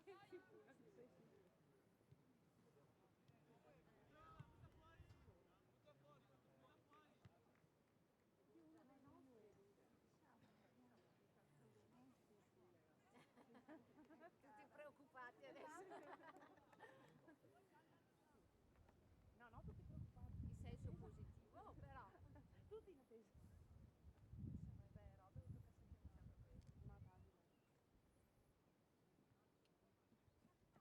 Tutti preoccupati adesso. No, no, tutti preoccupati. In senso positivo, però. Tutti in attesa. Beh, Robert tocca sempre questo. Ma dai.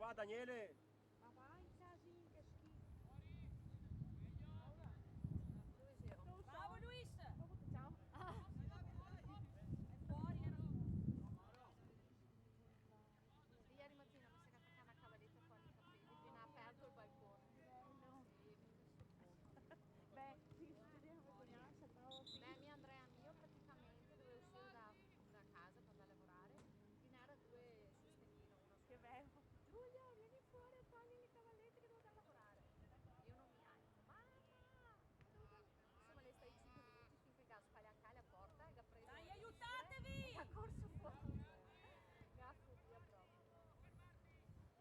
fa Daniele? Ma vai, casino, che schifo. Dove c'ero? Bravo Luis! Ciao. Ieri mattina mi si è attaccata una cavalletta con i capelli appena aperto il balcone. Bello. Sì, Beh, sì, succedeva vergognasse, però sì. beh, mio Andrea mio praticamente dovevo uscire da casa per andare a lavorare, Dinara due sustentino, uno su Che bello. Giulia, vieni fuori a togliere le cavallette che devo andare a lavorare. Io non mi alzo, mamma! Insomma, lei sta i 5 minuti finché il gas fa la cala porta e ha preso Dai, le aiutatevi! misure e ha corso fuori. Mi ha fobia proprio.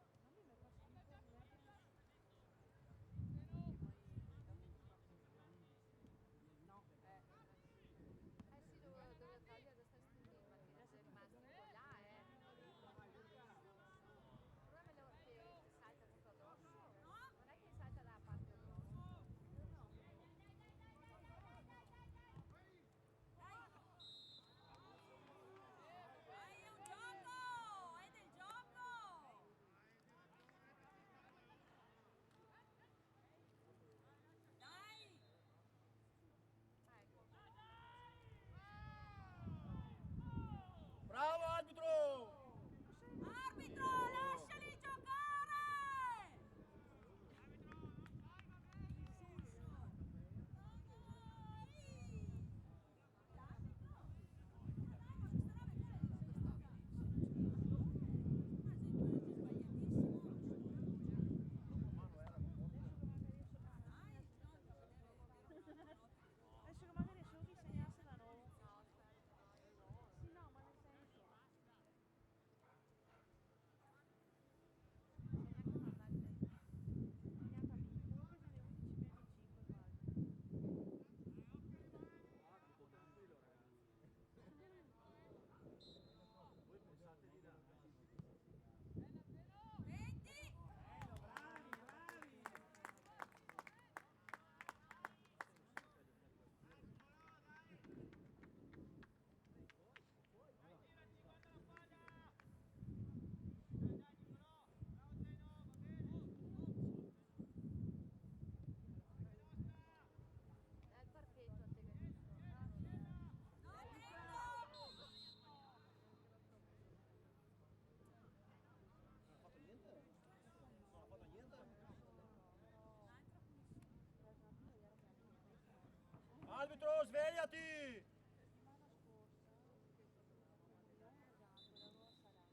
A me mi fa schifo, veramente. Eh sì, dovevo togliere questa stemma che è rimasto in là, il problema è che ti salta tutto addosso, non è che salta da parte addosso. Dai, è un gioco! È del gioco! Dai! Ecco. Bravo arbitro! Arbitro, lasciali giocare! Adesso che magari solo disegnasse da nuovo. No, certo, no, io no. Sì, no, ma nel senso. Bisogna che mandare Segnata lì. Comunque delle 11 meno 5 quasi. Voi pensate di là? 20! è il parcheggio a te che ti sto. No, tempo! Non ha fatto niente? Non ha fatto niente? Arbitro, svegliati! Settimana scorsa, non esatto, l'avevo salato.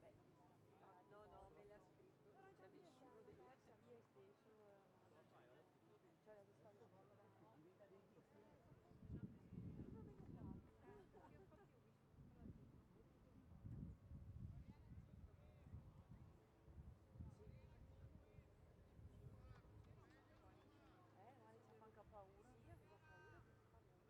Beh, no, me l'ha scritto. Però già via persa via stesso, cioè la questa volta. Cosa avevo fatto? Io infatti ho visto tutta la gente. Ma lei c'ha manca paura. Sì, aveva paura che si fa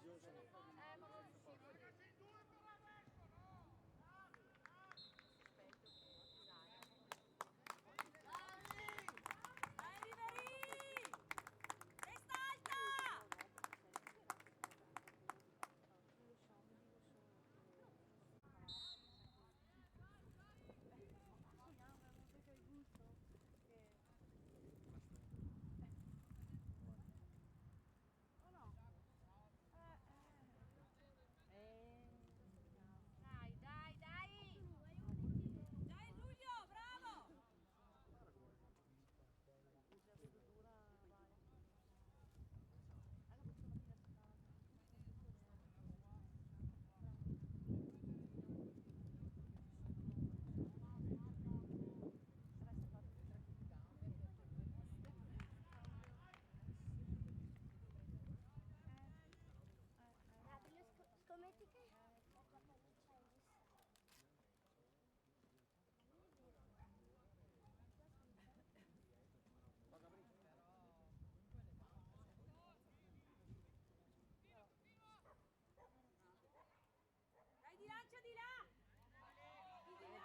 ma non riuscivo lì. Sospetto che Pisania. Dai Riveri! Testa alta! Non lo so, mi dico solo che non so che il gusto che o no? Dai, dai, dai! Dai Giulio, bravo! la vedo dura, vale. Anche perché mattina si fa Scommetti che la pelliccia è lì. Dai di lancia di là! Di là!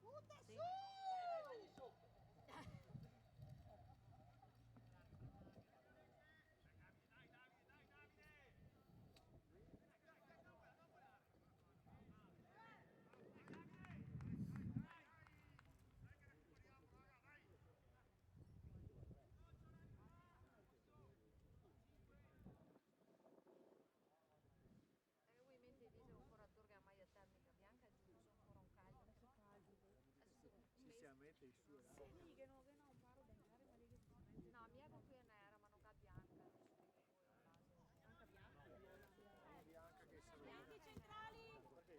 Butta su! Voi mentre dice ancora Turga maglia termica bianca, giù sono ancora un caldo. adesso caldo. Sinceramente il suo Sì, che non paro bene, ma lì che si mette. No, mi avevo qui è nera, ma non è bianca. Anche bianco. bianca che se lo Bianchi centrali!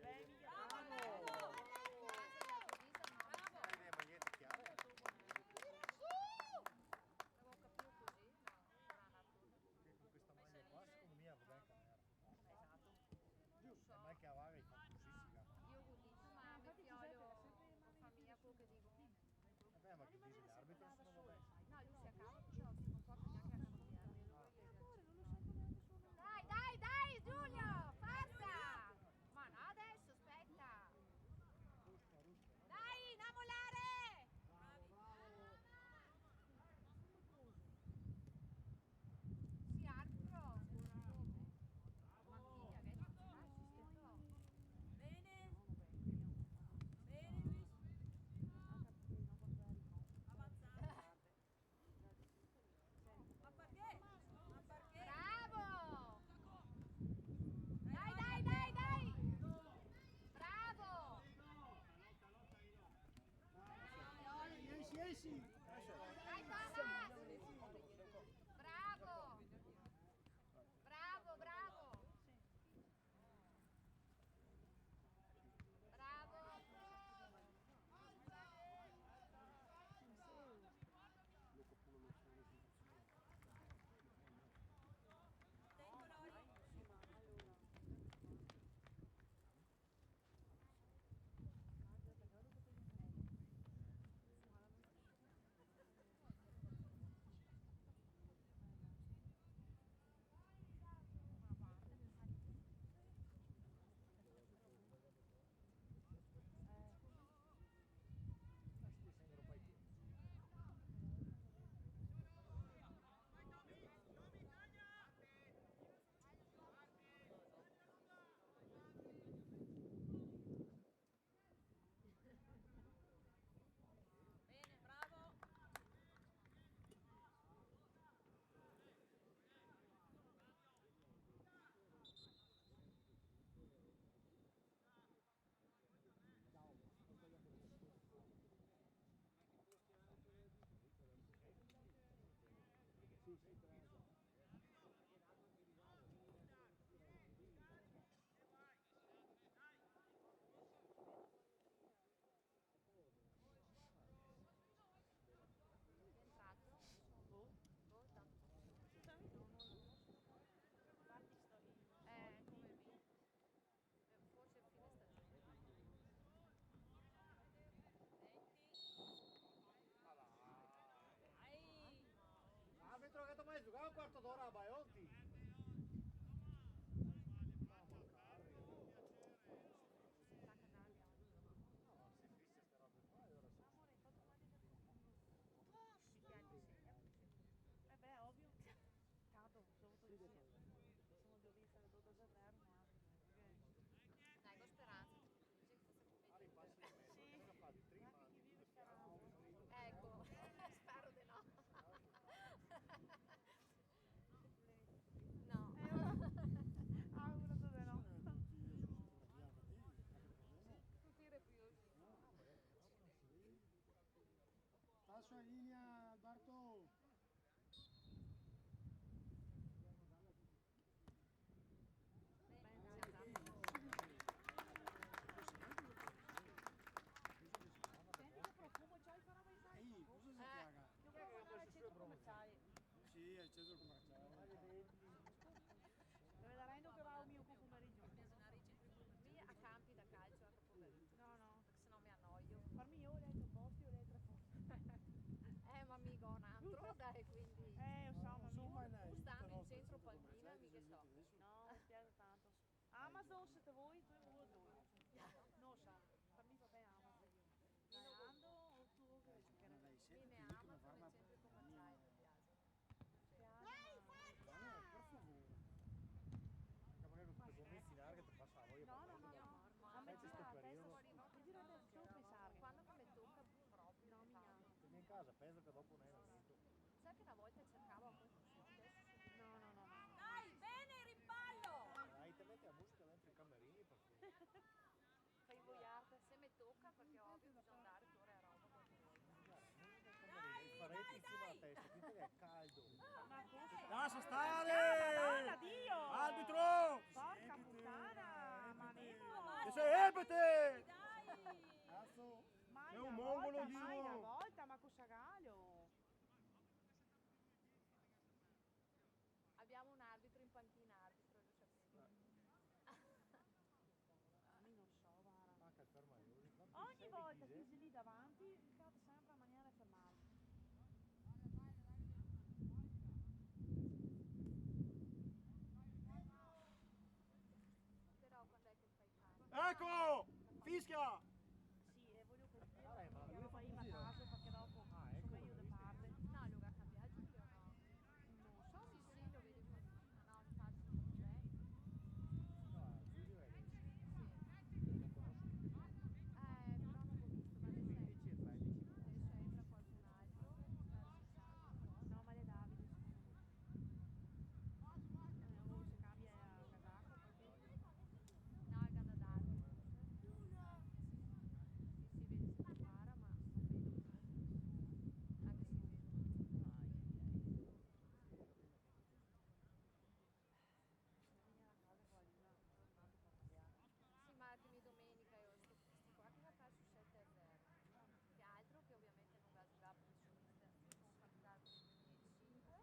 Bene, Bravo Alberto! le magliette chiare. Avevo capito così, no, strana Che con questa maglia qua secondo me va bene nera. Esatto. Giusto. E mai che avare fa così si va. Io ho detto, ma mi figlio famiglia che dico. Vabbè, ma che dice l'arbitro sono vabbè. No, lui si accava però si comporta neanche a cambiare. Dai, dai, dai, Giulio, forza! Ma no, adesso, aspetta. Dai, non mollare! Sì, arbitro. Ma figlia, che non ci sento. Bene! Bene Luis! Avanzate! Ma perché? Ma perché? Bravo! Dai, dai, dai, dai! Bravo! Esci! Dai, Thomas! Bravo! Bravo, bravo! Bravo! Attento Lori! Bene, bravo! È entrato? Boh, tanto. Come vi? Forse fine stagione. 20! Dai! Arbitro che ti ho mai sulla linea, Alberto. Senti che profumo c'hai per avvisare? Ehi, cosa si chiama? Che vuoi andare al centro commerciale? Sì, al centro commerciale. Dove la rendo che va un mio pomeriggio? Lì a campi da calcio anche pomeriggio. No, no. Perché sennò mi annoio. Per me io ho letto posti, ho letto 3 posti. Ma mica un altro, dai, quindi. Insomma, Stanno in centro Palmina, mica so. No, mi spiace tanto. Amazon se te vuoi, tu vuoi tu. Non so, per me va bene Amazon. Ando o tu che vuoi giocare? Viene Amazon nel centro commerciale, mi piace. Per favore. Magari con quei commessi in aria che ti passa la voglia. No, no, no, no. Ma mi gira la testa, mi gira la testa solo pensare. Quando che mi tocca proprio. No, mica. Quindi in casa penso che dopo non è momento. Sai che una volta cercavo appunto successo? No, no, no, no. Dai, bene il rimpallo! Hai te metti la musica dentro i camerini perché Fai voiarda. Se mi tocca perché ovvio bisogna andare fuori a Roma qualche volta. i faretti insieme alla testa, quindi è caldo. Ma cosa? Lascia Madonna, stare! Dio! Arbitro! Porca puttana, ma Nemo! Che sei ebete! Dai! Cazzo! Mai È un una mongolo volta, di mai una uno. volta, ma cosa gaglio? Abbiamo un arbitro in panchina, arbitro, lo sapevo. Io non so, guarda. Anche il fermaioli. Ogni volta che sei lì davanti, cade sempre a maniera fermare. Però quando è che fai caldo? Ecco! Fischia! Sì, e voglio colpire, ma lui andiamo fa a così, a casa perché dopo ecco, sono io da parte. No, lo va a cambiare Giulio, no? Non so, Sì, sì, lo vedo in panchina. No, infatti non c'è. No, Giulio è lì. Sì. Lo conosco di più. Però non l'ho visto, ma adesso 15 e 13. adesso entra qualcun altro. no, ma le Davide secondo me. O se cambia a casacco perché... No, è da darmi. Si vede se prepara, ma non vedo cosa. Anche se vedo. Ai, ai, ai. Viene la casa qua lì, ma tanto per cambiare. Sì, martedì, domenica io sti qua che va a fare su 7 che altro che ovviamente non va a giocare per professionista con capitale per il 2005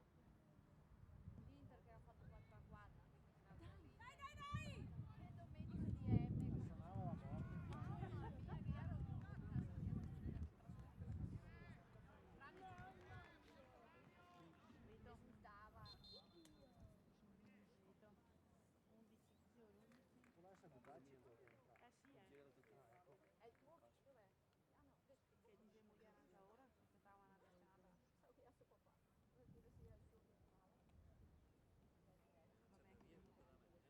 l'Inter che ha fatto 4-4 quindi che non ha vinto Dai, dai, dai! e domenica DM Suonava la morte. mamma mia che ero in casa mia Vito? risultava Vito? 11, sì, 11. Tu lascia Bugacci quello che entra. Sì, è il tuo dov'è? Ah no, che diciamo che era già ora, si aspettava una giornata. ho chiesto papà vuol dire sia il suo che entrava Vabbè, che io Gliela metto. sei il 17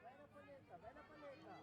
Bella palletta, bella palletta!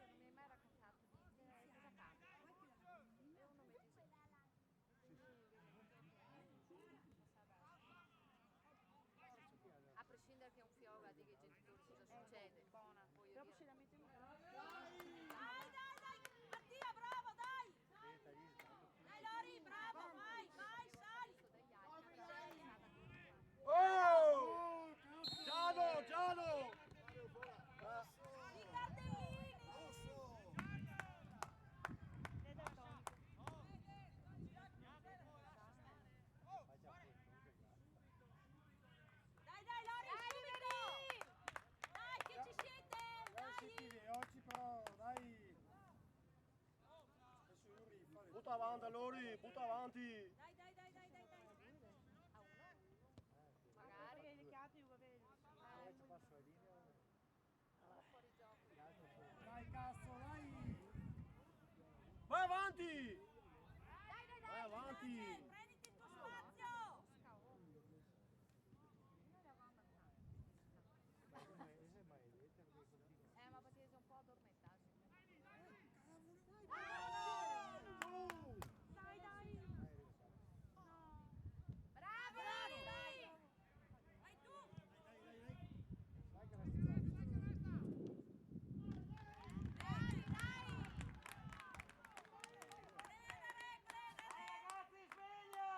sono andata bene, è andata male, ho fatto bene o male. Invece che sei io lì che fa la mano. Non mi hai detto niente, ho detto, ma Giulia non mi hai mai raccontato di te, cosa capita? E uno mi dice, a prescindere che un fioga dica ai genitori cosa succede. Buona. Voglio Dopo dire. ce la mettiamo qua. Dai, dai, dai! Mattia, bravo, dai! Dai, Lori, bravo, vai, vai, sali! Dagli altri, perché è stata Oh! Giallo, giallo! Aspetta Lori, butta avanti. Dai, dai, dai, dai, dai, dai. A uno? Magari Magari. le carte va bene. Ci passo la linea. Fuori gioco. Dai cazzo, dai. Vai avanti. Dai, dai, Vai dai. avanti. Prenditi il tuo spazio. Noi eravamo tanti. Ma ese maledetto che continua. Ma perché sono un po' addormentati. Dai, dai. Bravo! Vai tu. Vai che la stiamo. Dai, dai. Credere, credere. Ragazzi, sveglia!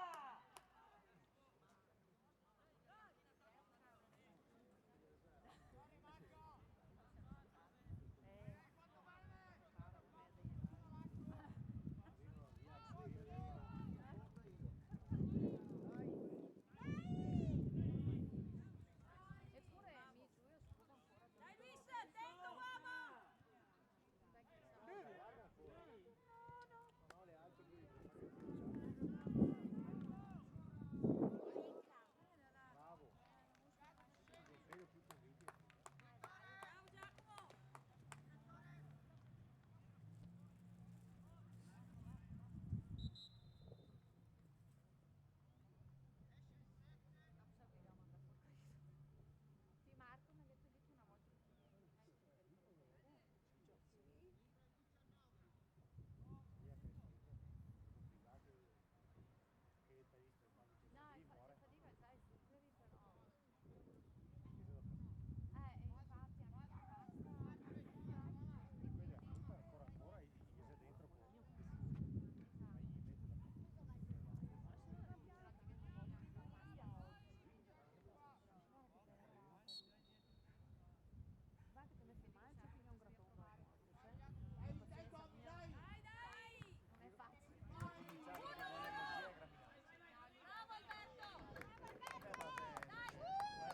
Eppure mi giù io scudo ancora. Dai Luis, attento uomo. No, le altre lui. Bravo. Non vedo più che video. Ciao Giacomo. Sì, Marco mi ha detto lì che una volta che Via che complicato che il palista quando c'è no, lì muore. fatica, sai, superi però. Infatti anche la pasta. E Quelli quindi appunto ancora gli sei dentro con ma gli mette da Guarda che come si mangia fino a un grattone dopo. Dai, dai. non è facile. diciamo che non è così è Bravo Alberto. Dai, può essere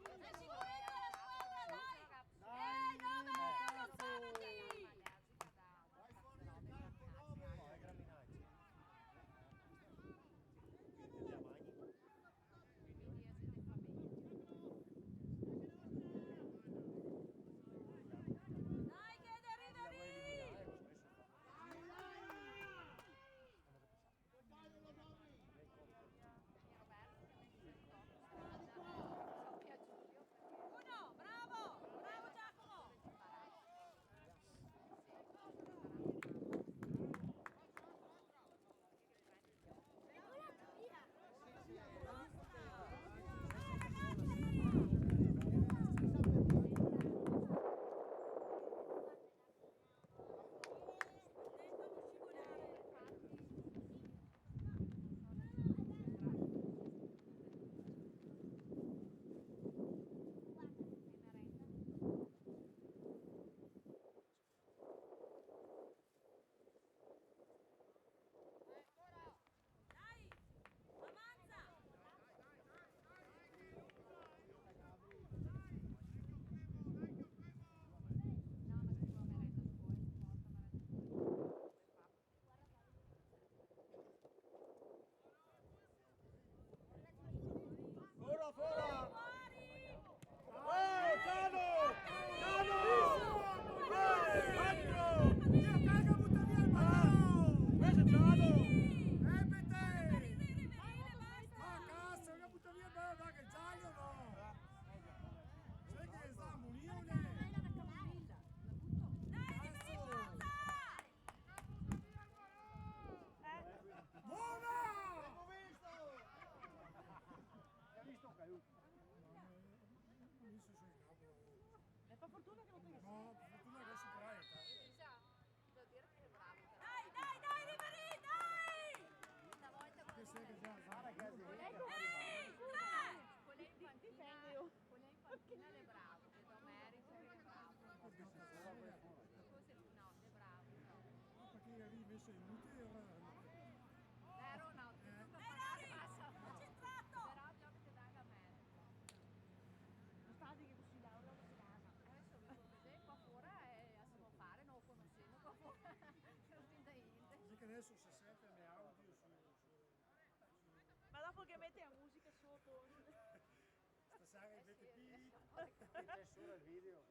Sei sicurezza la squadra, dai. Dai, Dove? cazzo! Allontanati. no, è graminacci. Li amagni. Quindi è siete famiglia. Dai che arriva Li vuoi eliminare, lì. lo stesso fa. Uno, bravo. Bravo Giacomo. Attento a non scivolare. Dai, avanza. Fora, fora! Fuori. Cano! Cano! Altro! Via, carica, butta via il pallone! Questo è Giano! Repete! Rivire, basta. Ah, cazzo, che butta via il pallone, dai, che è giallo no! Sai che sta a Munione? Dai, rivire, forza. Buona! Hai visto un caiuto? È per fortuna che non te No, per fortuna che superare. Devo dire che è bravo. Dai, dai, dai, rivire, dai. Stavolta Che sei che già Guarda che Ehi, tre. con lei in panchina è bravo, le do merito che è bravo. Forse no, è bravo. perché eri messo inutile ora. Vero no, Dai, Lori, concentrato. però gioco che dà a me. non sta di che così da ora si casa. Adesso vi così qua fuori e a fare, non lo conoscendo qua fuori. Non finta niente. Dice che adesso se sei dopo che mette la musica sotto. Stasera invece qui C'è solo il video.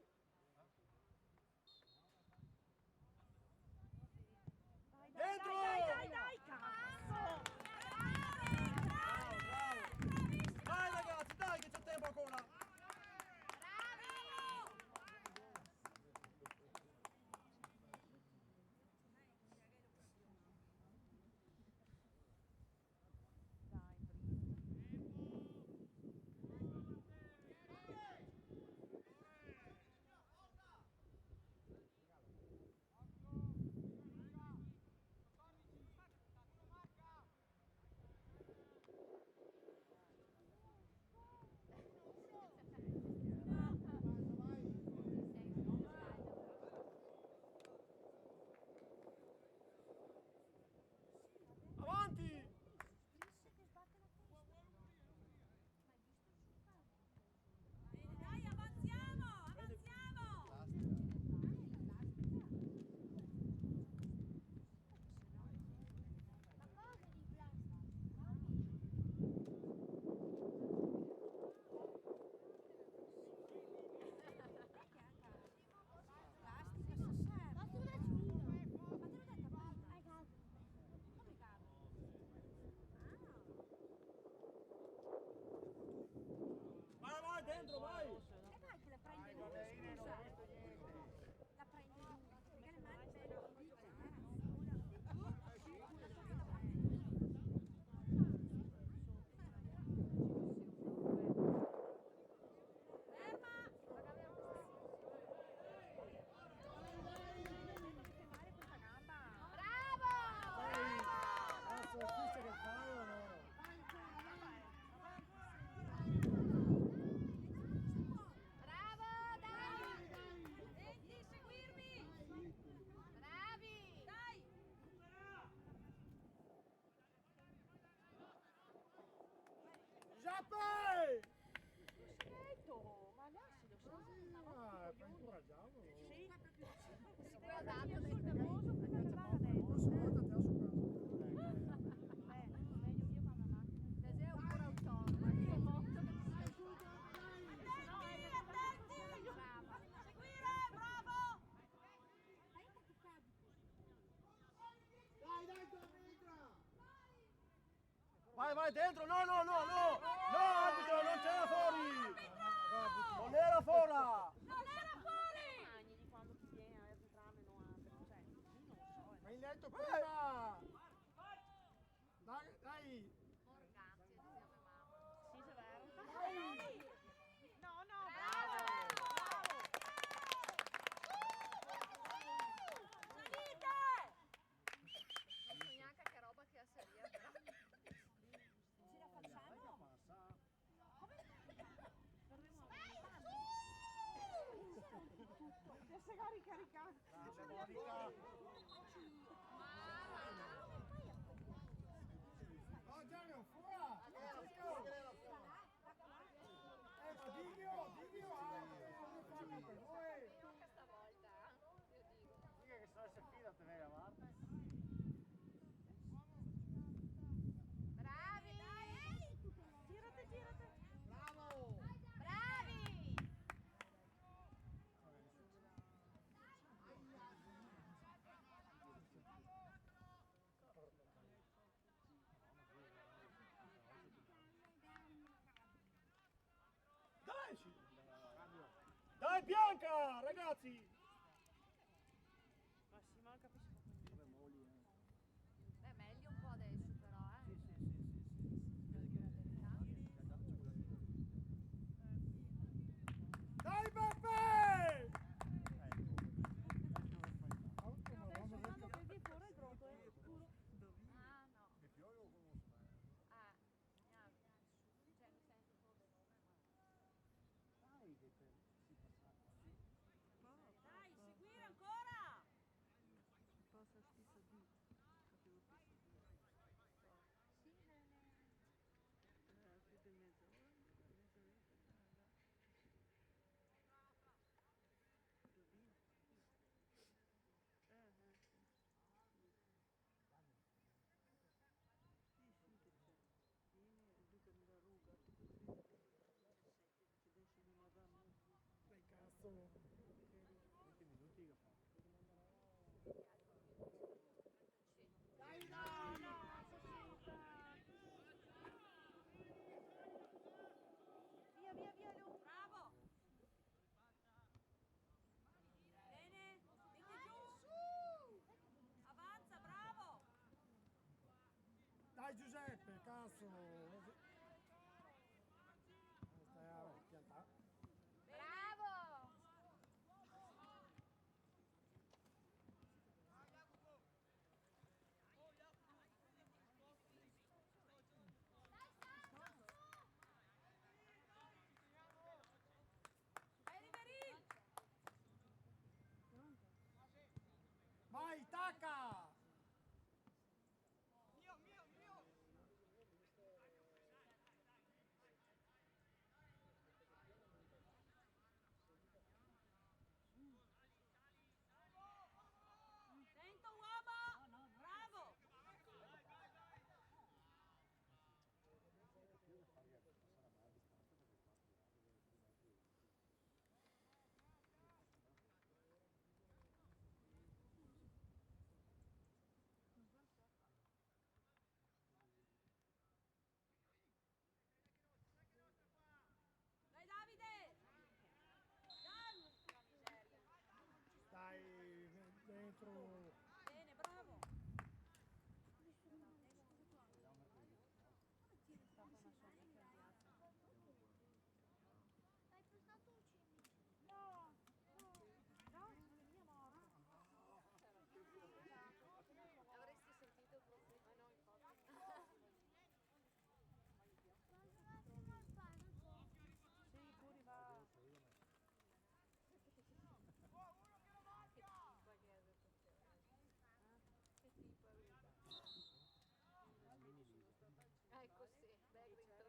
Dentro! Dai, cazzo! Bravo, bravo! Dai ragazzi, dai che c'è tempo ancora! Avanti! Dai, avanziamo, avanziamo! Ma cosa di plastica? Plastica, se serve. Ma tu la giuro. Ma te l'ho detto prima. Hai caso. Come cade? Vai, vai, dentro, vai! E vai che la prende lui, scusa. La prende lui, perché le mani belle non dice. Cazzo, fischia che fai o no? Bravo, dai! Senti, seguirmi! Bravi! Dai! Giappe! Ma adesso lo so. Ah, per incoraggiarlo. Sì. Sicuro dato Io dei sul nervoso per andare adesso. Posso metterti a su casa? Meglio io con la macchina. Desè è un po' autonomo, io monto che ti sia aiutato. Attenti, attenti! Brava. Seguire, bravo! Dai, dai, vai, vai, dentro! No, no, no, no! No, arbitro, non c'era fuori! Non era fuori! Non era fuori! Magni di quando ti viene a arbitrare non apre. Cioè, io non lo so. Ma hai letto prima! Dai, dai! Morganti, diciamo mamma. Sì, è vero. Dai! No, no, Bravo! Salite! Non so neanche che roba che ha seria, però. Ce la facciamo? Passa. Adesso ricaricato. C'è Monica. Oh, Gianni, fuori! Ma diglio, diglio! Non fanno per noi! Anche stavolta, io dico. Dica che se si fida te ne avanti. Bravi! Girate, girate. Bravo! Bravi! Dai! Dai Bianca, ragazzi! Ma sì, ma non capisco. Beh, meglio un po' adesso però, Sì, eh. sì, sì, sì, Dai Beppe! Adesso quando bevi fuori il brodo è scuro. Ah, no. Mi piove o conosco? Niente. Cioè, mi sento un po' veloce, ma... Dai che si passa. Dai Giuseppe, cazzo! Stai a piantare. Bravo! Vai, tacca! Attento uomo! Bravo! Dai Davide! Dai! Stai dentro. Bene, bravo! Hai portato un cimice? No, no, no, sono le mie morte. Avresti sentito proprio. Ah no, infatti. Ma attimo al parco. Sì, pure va. Che tipo è venuta? Ecco sì, Begrin 3.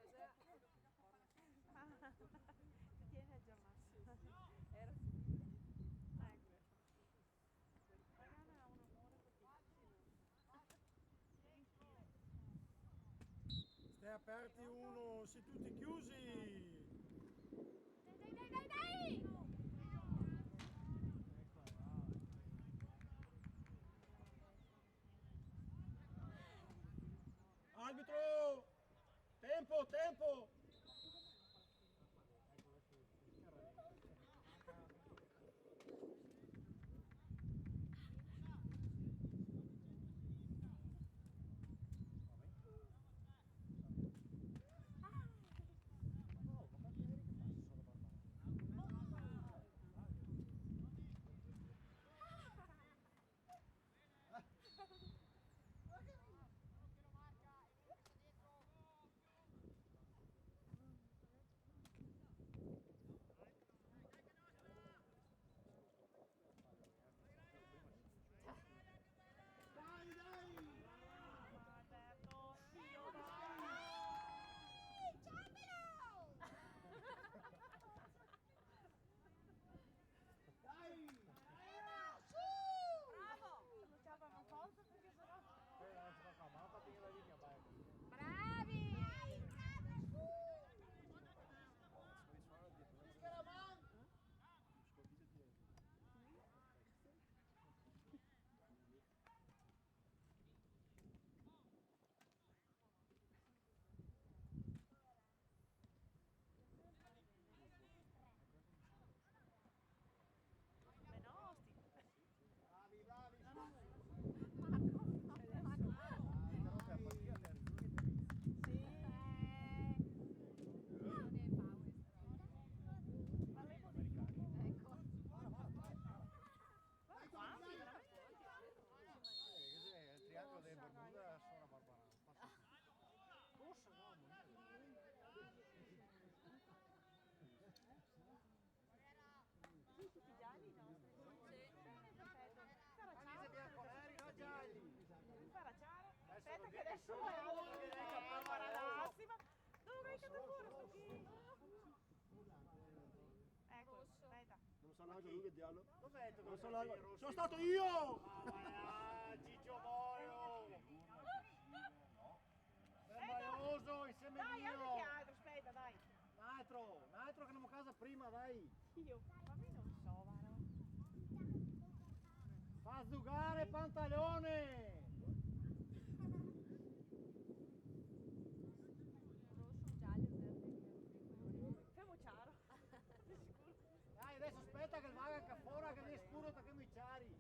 Ti tieni aggiornato. Era finita. Ecco. Pagana ha un amore Stai aperti uno, si tutti chiusi. Dai, dai, dai, dai, dai! Arbitro! Tempo, tempo! Alberto, Dio Ehi, Ciambelo! Bravo! non ci avevano forza perché sennò... Bravi! Dai, bravo, su! Beh no, sti... Bravi, bravi, No, su! no, sì, Non è power sta parlevo di più. roba. Ecco. Ma quanti, veramente? Cos'è? Il triangolo delle Bermuda suona Barbara. Forse no, Sì, tutti gialli i nostri. Sì. Perfetto. Camicie bianconeri, no gialli. Impara Ciara. Adesso Aspetta lo che adesso dico vai solo a perché lei capava guarda rosso. Massima. Dove vai fuori sto qui? Ecco, Rosso. aspetta. Non sa neanche lui che diavolo. Dov'è? Non sa neanche. Sono stato io! Ma Gigio Moio! Fermaioso insieme Dai, anche io! altro, aspetta, dai. Un altro che andiamo a casa prima, dai! Io, ma io non so, guarda. Fa zugare pantalone! Rosso, giallo, verde, via. Femo Ciaro. Di sicuro. Dai, adesso aspetta che vaga qua fuori che lì è scuro perché mi ciari!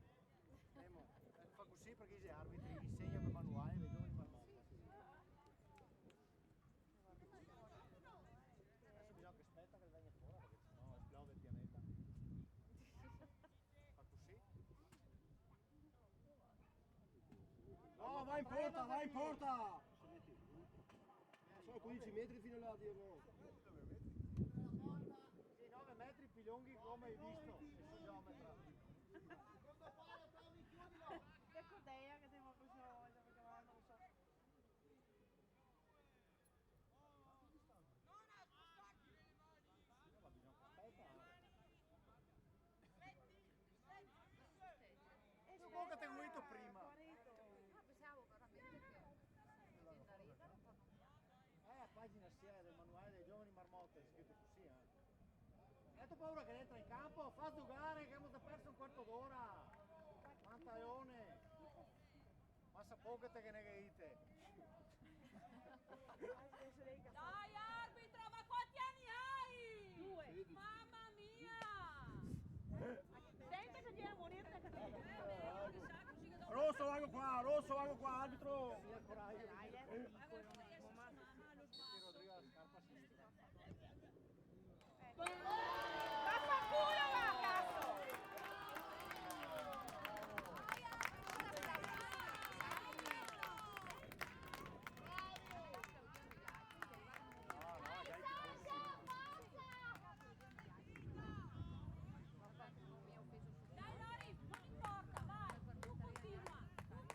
Fa così perché gli arbitri insegna per manuale, vedono di manuale. in porta, vai in porta! Sono 15 metri fino là, Diego. Sì, 9 metri più lunghi come hai visto, che sono geometra. Ecco Deia che stiamo facendo, perché non lo so. Tu comunque ti ho guidato prima. Pensavo veramente che da ridere un po' non piace. A pagina 6 del manuale dei giovani marmotte è scritto così, E tu paura che entra in campo? Fa giocare che abbiamo perso un quarto d'ora. Mantaione. Ma sapete che ne gaite. Dai arbitro, ma quanti anni hai? 2. Mamma mia! Sempre se viene a morire da Rosso vago qua, arbitro! Rodrigo la scarpa a sinistra. Vaffanculo va, cazzo! Dai Lori, non importa, vai! Tu continua, dai!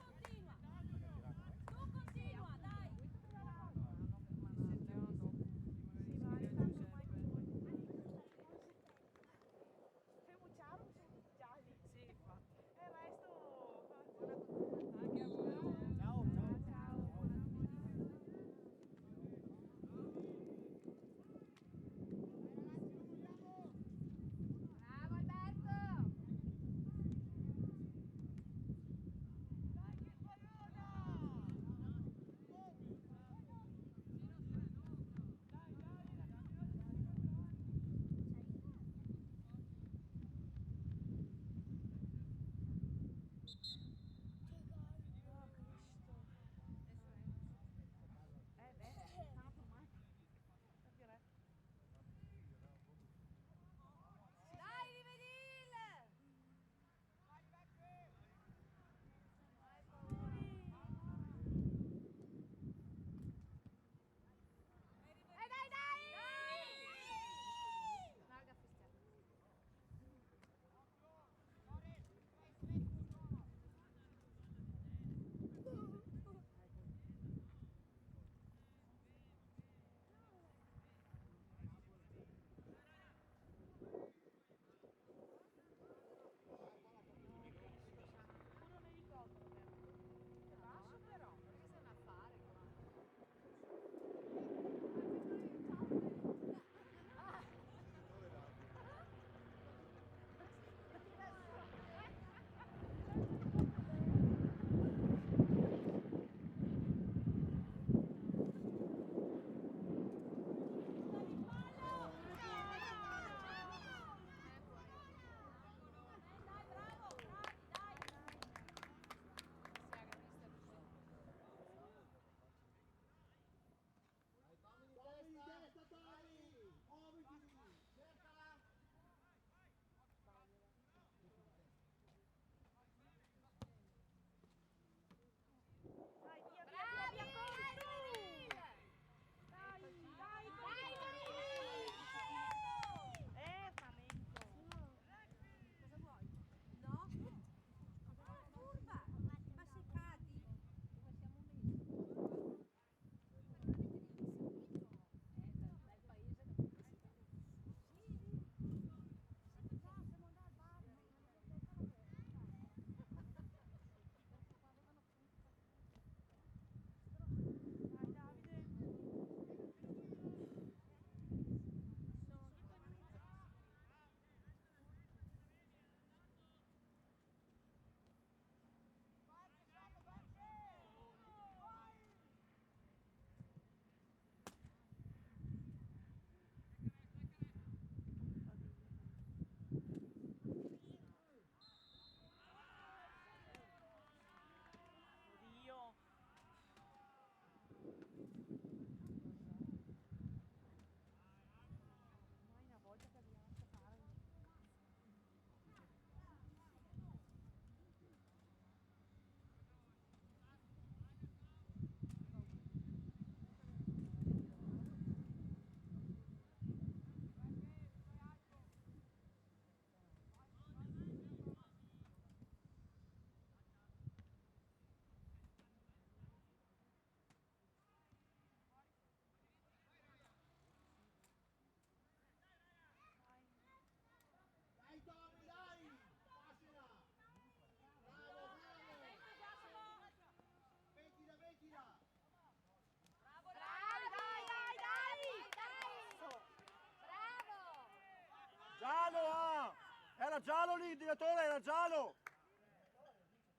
giallo, ah! Era giallo lì, il direttore, era giallo!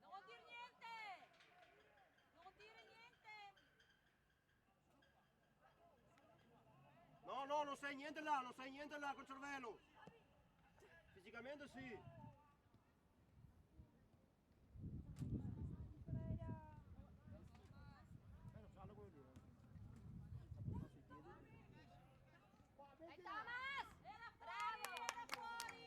Non dire niente! Non dire niente! No, non sei niente là col cervello! Fisicamente sì! Era giallo quello lì. Dai Thomas! Era fuori! Era fuori!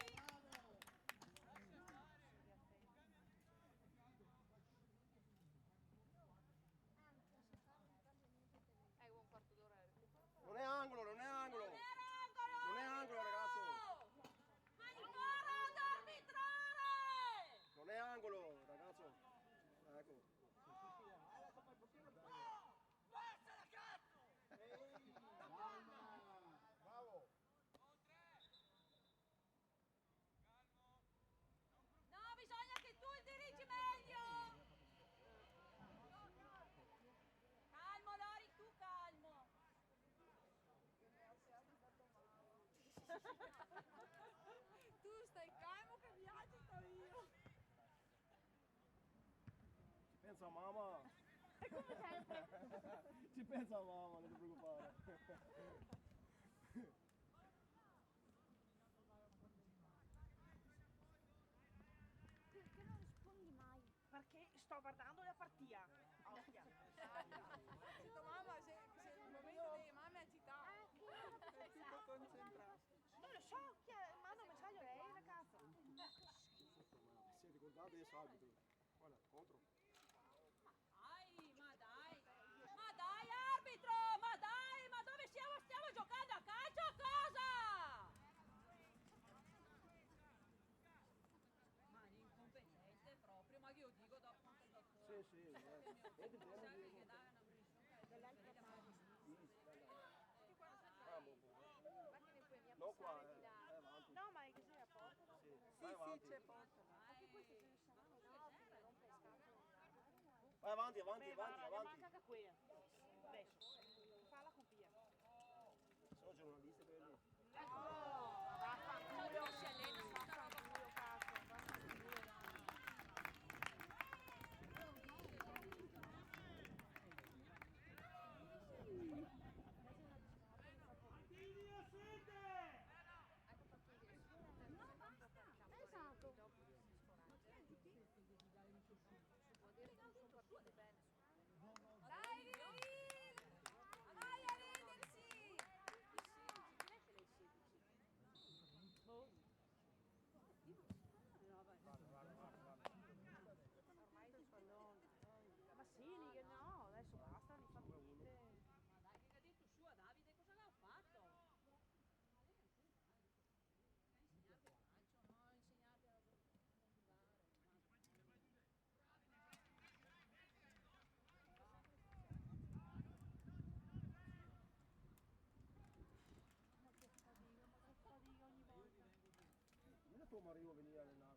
Un quarto d'ora e recupero. Non è angolo, non è angolo! Non era angolo! Non è angolo, ragazzo! Ma ancora ad arbitrare! Non è angolo, ragazzo! Ecco. Bravo! No, bisogna che tu dirigi meglio! Calmo Lori, tu calmo! Tu stai calmo che viaggio sto io. Ci pensa mamma! Come sempre. Ci pensa mamma, non ti preoccupare! Perché non rispondi mai? Perché sto guardando la partita. Ostia. Sento mamma, se il momento delle mamme agitato. Ah, che ora È tutto concentrato. Non lo so, chi è? Manda un messaggio lei, ragazza. Sì, ricordate il arbitro. Guarda, contro. Ma dai arbitro! Ma dai! Ma dove siamo? Stiamo giocando a calcio o cosa? Ma incompetente proprio, ma io dico da appunto da Sì, sì. Vedi bene, Diego. dall'altra parte. Ah, boh. Ma che ne puoi mia No, qua, passare di là. avanti. No, ma è così a porta. Sì, vai avanti. C'è posto. Anche questi ce ne saranno. No, perché rompe le scatole. Vai avanti, Beh, avanti, guarda, avanti. manca anche quella. Adesso. Falla con Pia. Sono giornalisti quelli. No, vaffanculo. Vaffanculo, cazzo. Vaffanculo, dai. Esatto. Vuol dire che non sono partite bene. Dai, vai a redersi! Ma sì, no, adesso basta, li fa finite. Ma dai, che ha detto su a Davide, cosa l'ha fatto? Insegnate a calcio, no, insegnate a giocare. Ma che fatica ogni volta. Non è tuo Mario venire a allenare.